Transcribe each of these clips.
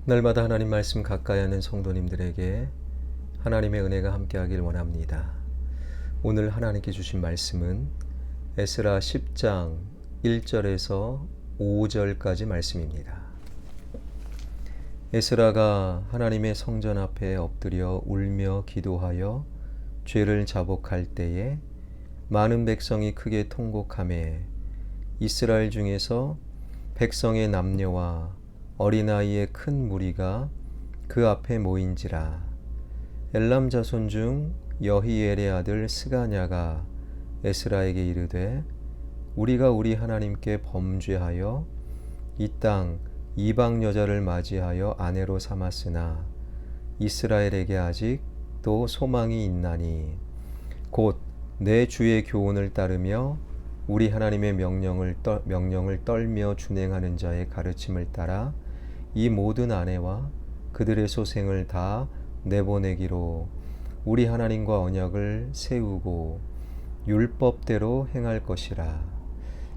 날마다 하나님 말씀 가까이 하는 성도님들에게 하나님의 은혜가 함께하길 원합니다. 오늘 하나님께 주신 말씀은 에스라 10장 1절에서 5절까지 말씀입니다. 에스라가 하나님의 성전 앞에 엎드려 울며 기도하여 죄를 자복할 때에 많은 백성이 크게 통곡하매 이스라엘 중에서 백성의 남녀와 어린아이의 큰 무리가 그 앞에 모인지라. 엘람 자손 중 여히엘의 아들 스가냐가 에스라에게 이르되 우리가 우리 하나님께 범죄하여 이 땅 이방 여자를 맞이하여 아내로 삼았으나 이스라엘에게 아직 또 소망이 있나니 곧 내 주의 교훈을 따르며 우리 하나님의 명령을 떨며 준행하는 자의 가르침을 따라 이 모든 아내와 그들의 소생을 다 내보내기로 우리 하나님과 언약을 세우고 율법대로 행할 것이라.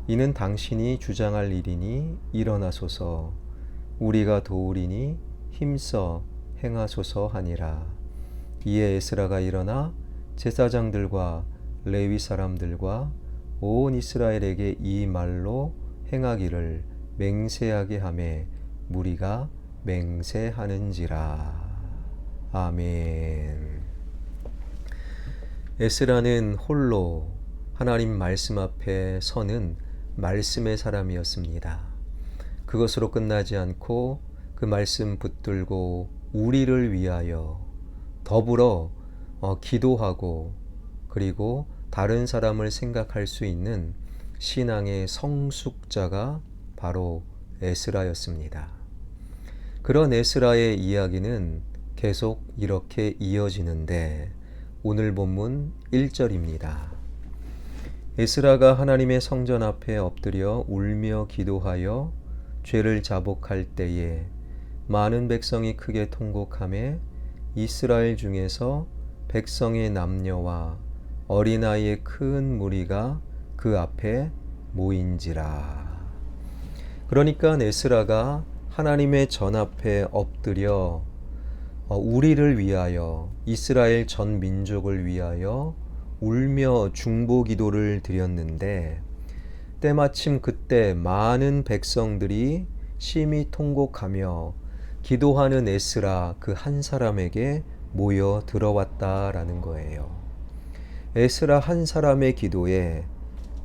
이는 당신이 주장할 일이니 일어나소서. 우리가 도우리니 힘써 행하소서 하니라. 이에 에스라가 일어나 제사장들과 레위 사람들과 온 이스라엘에게 이 말로 행하기를 맹세하게 하매 무리가 맹세하는지라. 아멘. 에스라는 홀로 하나님 말씀 앞에 서는 말씀의 사람이었습니다. 그것으로 끝나지 않고 그 말씀 붙들고 우리를 위하여 더불어 기도하고 그리고 다른 사람을 생각할 수 있는 신앙의 성숙자가 바로 에스라였습니다. 그런 에스라의 이야기는 계속 이렇게 이어지는데 오늘 본문 1절입니다. 에스라가 하나님의 성전 앞에 엎드려 울며 기도하여 죄를 자복할 때에 많은 백성이 크게 통곡하며 이스라엘 중에서 백성의 남녀와 어린아이의 큰 무리가 그 앞에 모인지라. 그러니까 에스라가 하나님의 전 앞에 엎드려 우리를 위하여 이스라엘 전 민족을 위하여 울며 중보 기도를 드렸는데 때마침 그때 많은 백성들이 심히 통곡하며 기도하는 에스라 그 한 사람에게 모여 들어왔다라는 거예요. 에스라 한 사람의 기도에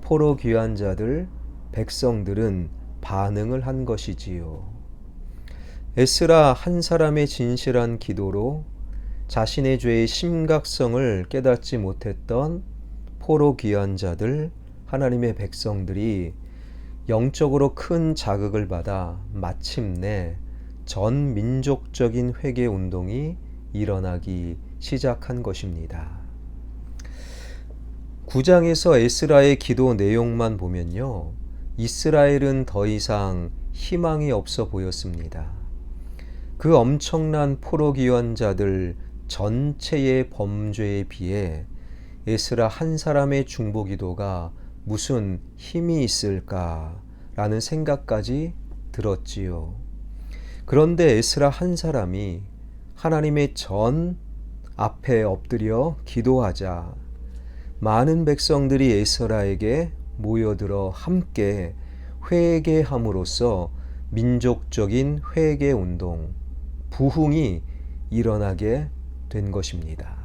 포로 귀한 자들, 백성들은 반응을 한 것이지요. 에스라 한 사람의 진실한 기도로 자신의 죄의 심각성을 깨닫지 못했던 포로 귀한 자들, 하나님의 백성들이 영적으로 큰 자극을 받아 마침내 전 민족적인 회개 운동이 일어나기 시작한 것입니다. 9장에서 에스라의 기도 내용만 보면요, 이스라엘은 더 이상 희망이 없어 보였습니다. 그 엄청난 포로 귀환 자들 전체의 범죄에 비해 에스라 한 사람의 중보 기도가 무슨 힘이 있을까라는 생각까지 들었지요. 그런데 에스라 한 사람이 하나님의 전 앞에 엎드려 기도하자 많은 백성들이 에스라에게 모여들어 함께 회개함으로써 민족적인 회개 운동, 부흥이 일어나게 된 것입니다.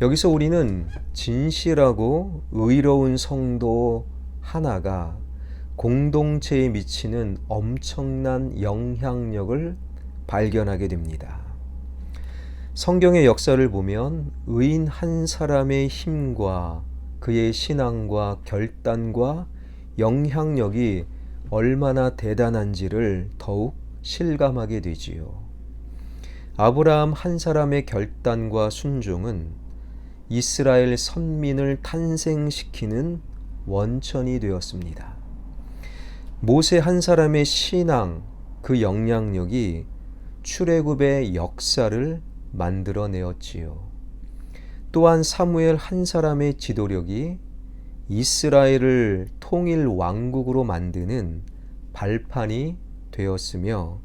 여기서 우리는 진실하고 의로운 성도 하나가 공동체에 미치는 엄청난 영향력을 발견하게 됩니다. 성경의 역사를 보면 의인 한 사람의 힘과 그의 신앙과 결단과 영향력이 얼마나 대단한지를 더욱 실감하게 되지요. 아브라함 한 사람의 결단과 순종은 이스라엘 선민을 탄생시키는 원천이 되었습니다. 모세 한 사람의 신앙, 그 영향력이 출애굽의 역사를 만들어내었지요. 또한 사무엘 한 사람의 지도력이 이스라엘을 통일 왕국으로 만드는 발판이 되었으며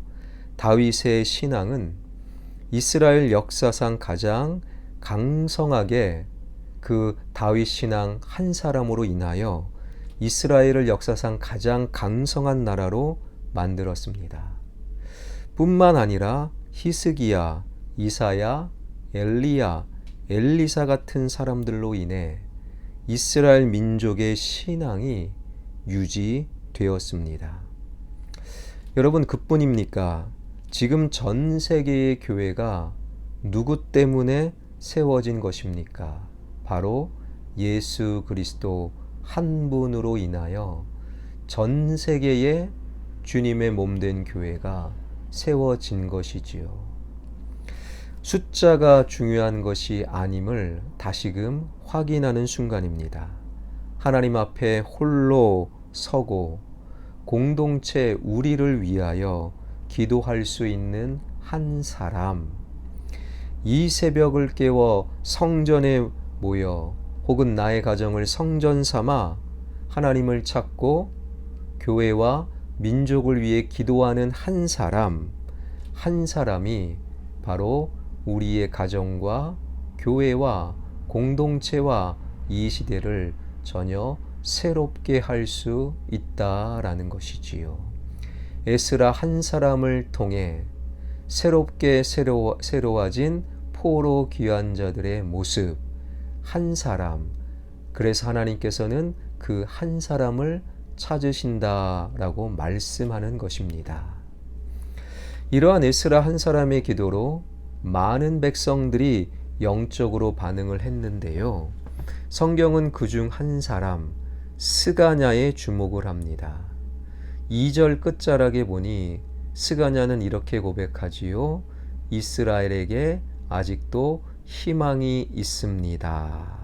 다윗의 신앙은 이스라엘 역사상 가장 강성하게 그 다윗 신앙 한 사람으로 인하여 이스라엘을 역사상 가장 강성한 나라로 만들었습니다. 뿐만 아니라 히스기야, 이사야, 엘리야, 엘리사 같은 사람들로 인해 이스라엘 민족의 신앙이 유지되었습니다. 여러분, 그뿐입니까? 지금 전 세계의 교회가 누구 때문에 세워진 것입니까? 바로 예수 그리스도 한 분으로 인하여 전 세계의 주님의 몸된 교회가 세워진 것이지요. 숫자가 중요한 것이 아님을 다시금 확인하는 순간입니다. 하나님 앞에 홀로 서고 공동체 우리를 위하여 기도할 수 있는 한 사람, 이 새벽을 깨워 성전에 모여 혹은 나의 가정을 성전 삼아 하나님을 찾고 교회와 민족을 위해 기도하는 한 사람이 바로 우리의 가정과 교회와 공동체와 이 시대를 전혀 새롭게 할 수 있다라는 것이지요. 에스라 한 사람을 통해 새롭게 새로워진 포로 귀환자들의 모습, 한 사람, 그래서 하나님께서는 그 한 사람을 찾으신다라고 말씀하는 것입니다. 이러한 에스라 한 사람의 기도로 많은 백성들이 영적으로 반응을 했는데요. 성경은 그중 한 사람, 스가냐에 주목을 합니다. 2절 끝자락에 보니 스가냐는 이렇게 고백하지요. 이스라엘에게 아직도 희망이 있습니다.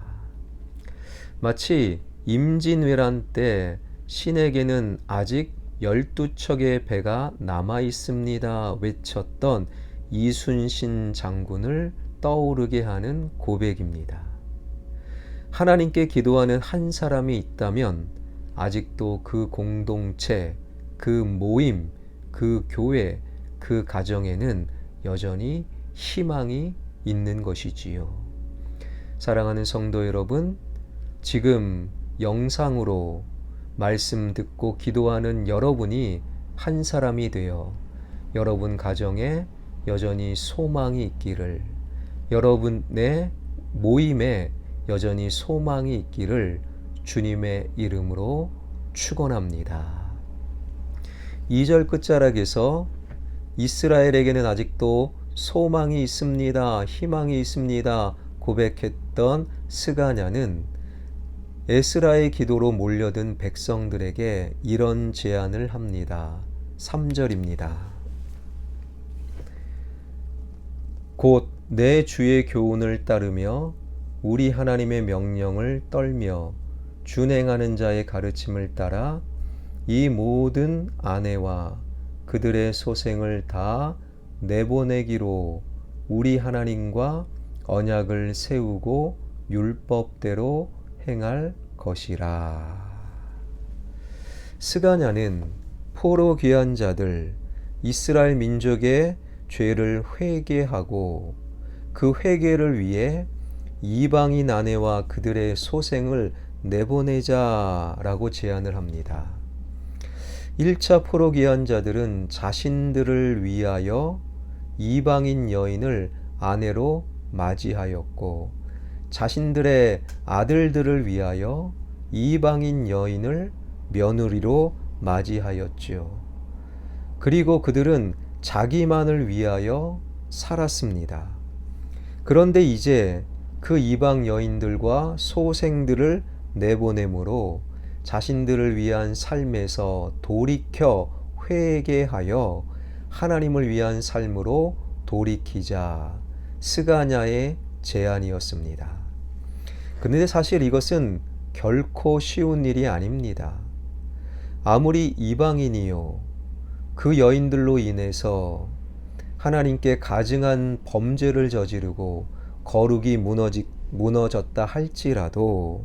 마치 임진왜란 때 신에게는 아직 12척의 배가 남아 있습니다 외쳤던 이순신 장군을 떠오르게 하는 고백입니다. 하나님께 기도하는 한 사람이 있다면 아직도 그 공동체, 그 모임, 그 교회, 그 가정에는 여전히 희망이 있는 것이지요. 사랑하는 성도 여러분, 지금 영상으로 말씀 듣고 기도하는 여러분이 한 사람이 되어 여러분 가정에 여전히 소망이 있기를, 여러분의 모임에 여전히 소망이 있기를 주님의 이름으로 축원합니다. 2절 끝자락에서 이스라엘에게는 아직도 소망이 있습니다, 희망이 있습니다 고백했던 스가냐는 에스라의 기도로 몰려든 백성들에게 이런 제안을 합니다. 3절입니다. 곧 내 주의 교훈을 따르며 우리 하나님의 명령을 떨며 준행하는 자의 가르침을 따라 이 모든 아내와 그들의 소생을 다 내보내기로 우리 하나님과 언약을 세우고 율법대로 행할 것이라. 스가냐는 포로 귀한 자들 이스라엘 민족의 죄를 회개하고 그 회개를 위해 이방인 아내와 그들의 소생을 내보내자라고 제안을 합니다. 1차 포로 귀한 자들은 자신들을 위하여 이방인 여인을 아내로 맞이하였고 자신들의 아들들을 위하여 이방인 여인을 며느리로 맞이하였지요. 그리고 그들은 자기만을 위하여 살았습니다. 그런데 이제 그 이방 여인들과 소생들을 내보내므로 자신들을 위한 삶에서 돌이켜 회개하여 하나님을 위한 삶으로 돌이키자 스가냐의 제안이었습니다. 그런데 사실 이것은 결코 쉬운 일이 아닙니다. 아무리 이방인이요 그 여인들로 인해서 하나님께 가증한 범죄를 저지르고 거룩이 무너졌다 할지라도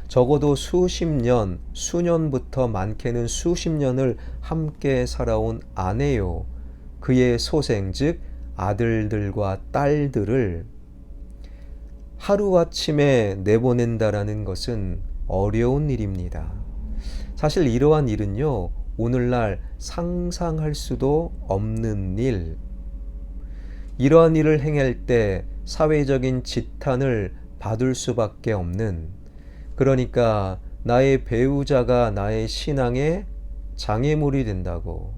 적어도 수십 년, 수년부터 많게는 수십 년을 함께 살아온 아내요 그의 소생 즉 아들들과 딸들을 하루아침에 내보낸다라는 것은 어려운 일입니다. 사실 이러한 일은요, 오늘날 상상할 수도 없는 일, 이러한 일을 행할 때 사회적인 지탄을 받을 수밖에 없는, 그러니까 나의 배우자가 나의 신앙에 장애물이 된다고,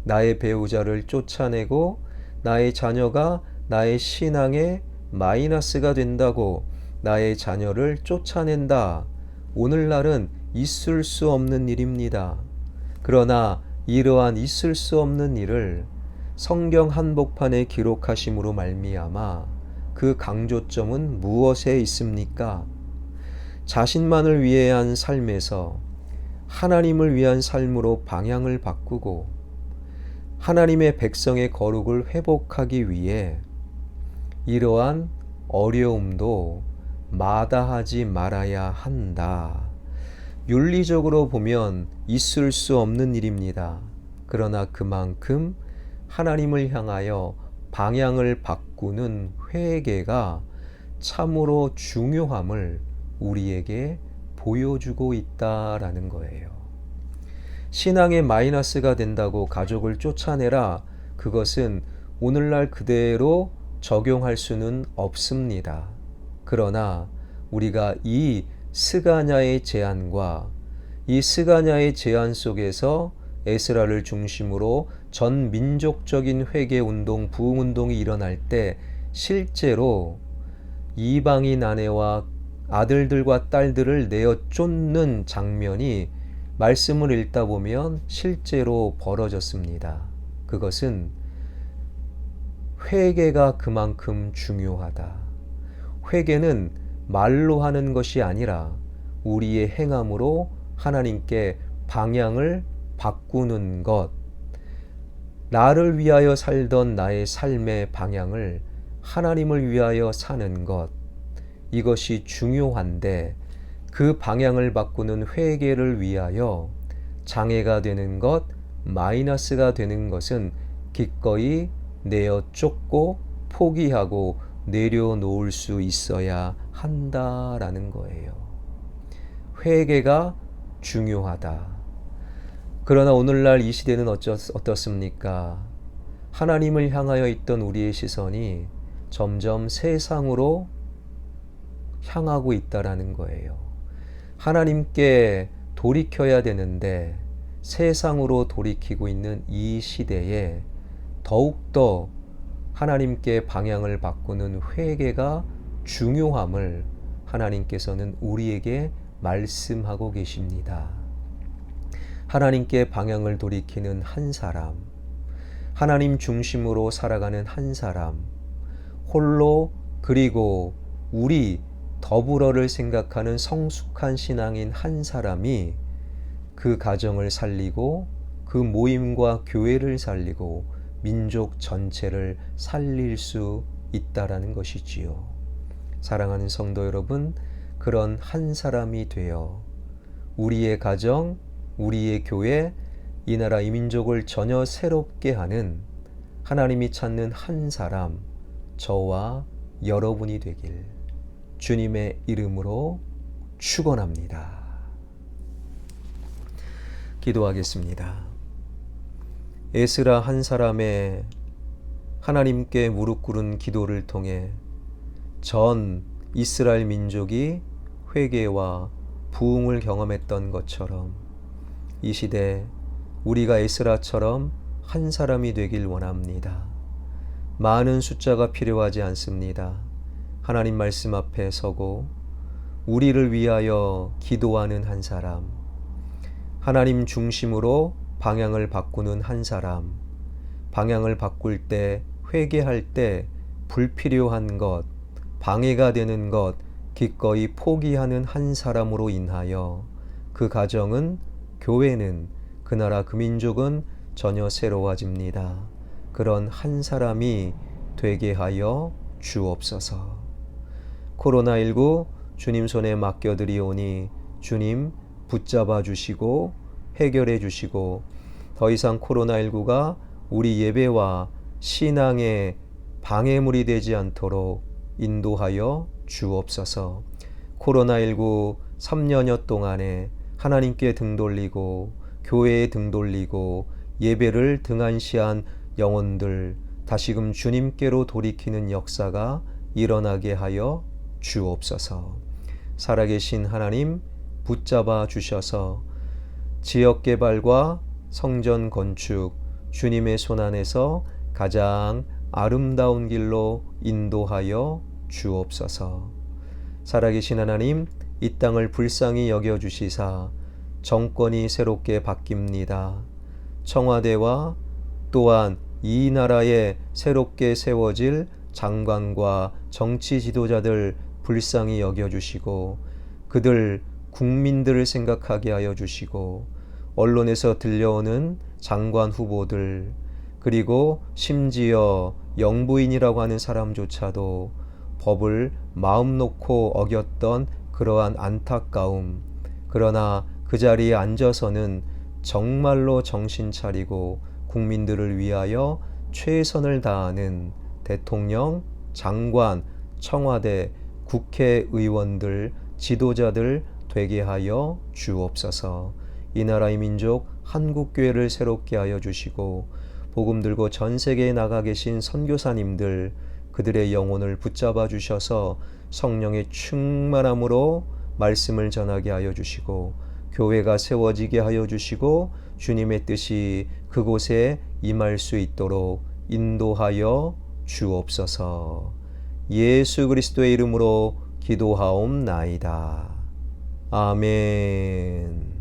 나의 배우자를 쫓아내고 나의 자녀가 나의 신앙에 마이너스가 된다고 나의 자녀를 쫓아낸다. 오늘날은 있을 수 없는 일입니다. 그러나 이러한 있을 수 없는 일을 성경 한복판에 기록하심으로 말미암아 그 강조점은 무엇에 있습니까? 자신만을 위한 삶에서 하나님을 위한 삶으로 방향을 바꾸고 하나님의 백성의 거룩을 회복하기 위해 이러한 어려움도 마다하지 말아야 한다. 윤리적으로 보면 있을 수 없는 일입니다. 그러나 그만큼 하나님을 향하여 방향을 바꾸는 회개가 참으로 중요함을 우리에게 보여주고 있다라는 거예요. 신앙에 마이너스가 된다고 가족을 쫓아내라. 그것은 오늘날 그대로 적용할 수는 없습니다. 그러나 우리가 이 스가냐의 제안과 이 스가냐의 제안 속에서 에스라를 중심으로 전 민족적인 회개 운동, 부흥 운동이 일어날 때 실제로 이방인 아내와 아들들과 딸들을 내어 쫓는 장면이 말씀을 읽다 보면 실제로 벌어졌습니다. 그것은 회개가 그만큼 중요하다. 회개는 말로 하는 것이 아니라 우리의 행함으로 하나님께 방향을 바꾸는 것, 나를 위하여 살던 나의 삶의 방향을 하나님을 위하여 사는 것, 이것이 중요한데 그 방향을 바꾸는 회개를 위하여 장애가 되는 것, 마이너스가 되는 것은 기꺼이 내어 쫓고 포기하고 내려놓을 수 있어야 한다라는 거예요. 회개가 중요하다. 그러나 오늘날 이 시대는 어떻습니까? 하나님을 향하여 있던 우리의 시선이 점점 세상으로 향하고 있다라는 거예요. 하나님께 돌이켜야 되는데 세상으로 돌이키고 있는 이 시대에 더욱더 하나님께 방향을 바꾸는 회개가 중요함을 하나님께서는 우리에게 말씀하고 계십니다. 하나님께 방향을 돌이키는 한 사람, 하나님 중심으로 살아가는 한 사람, 홀로 그리고 우리 더불어를 생각하는 성숙한 신앙인 한 사람이 그 가정을 살리고 그 모임과 교회를 살리고 민족 전체를 살릴 수 있다라는 것이지요. 사랑하는 성도 여러분, 그런 한 사람이 되어 우리의 가정, 우리의 교회, 이 나라 이 민족을 전혀 새롭게 하는 하나님이 찾는 한 사람, 저와 여러분이 되길 주님의 이름으로 축원합니다. 기도하겠습니다. 에스라 한 사람의 하나님께 무릎 꿇은 기도를 통해 전 이스라엘 민족이 회개와 부흥을 경험했던 것처럼 이 시대 우리가 에스라처럼 한 사람이 되길 원합니다. 많은 숫자가 필요하지 않습니다. 하나님 말씀 앞에 서고 우리를 위하여 기도하는 한 사람, 하나님 중심으로 방향을 바꾸는 한 사람, 방향을 바꿀 때, 회개할 때 불필요한 것, 방해가 되는 것 기꺼이 포기하는 한 사람으로 인하여 그 가정은, 교회는, 그 나라 그 민족은 전혀 새로워집니다. 그런 한 사람이 되게 하여 주옵소서. 코로나19 주님 손에 맡겨드리오니 주님 붙잡아 주시고 해결해 주시고 더 이상 코로나19가 우리 예배와 신앙의 방해물이 되지 않도록 인도하여 주옵소서. 코로나19 3년여 동안에 하나님께 등 돌리고 교회에 등 돌리고 예배를 등한시한 영혼들 다시금 주님께로 돌이키는 역사가 일어나게 하여 주옵소서. 살아계신 하나님 붙잡아 주셔서 지역개발과 성전 건축 주님의 손안에서 가장 아름다운 길로 인도하여 주옵소서. 살아계신 하나님, 이 땅을 불쌍히 여겨주시사 정권이 새롭게 바뀝니다. 청와대와 또한 이 나라에 새롭게 세워질 장관과 정치 지도자들 불쌍히 여겨주시고 그들 국민들을 생각하게 하여 주시고 언론에서 들려오는 장관 후보들 그리고 심지어 영부인이라고 하는 사람조차도 법을 마음 놓고 어겼던 그러한 안타까움, 그러나 그 자리에 앉아서는 정말로 정신 차리고 국민들을 위하여 최선을 다하는 대통령, 장관, 청와대, 국회의원들, 지도자들 되게 하여 주옵소서. 이 나라의 민족 한국교회를 새롭게 하여 주시고 복음 들고 전 세계에 나가 계신 선교사님들 그들의 영혼을 붙잡아 주셔서 성령의 충만함으로 말씀을 전하게 하여 주시고 교회가 세워지게 하여 주시고 주님의 뜻이 그곳에 임할 수 있도록 인도하여 주옵소서. 예수 그리스도의 이름으로 기도하옵나이다. 아멘.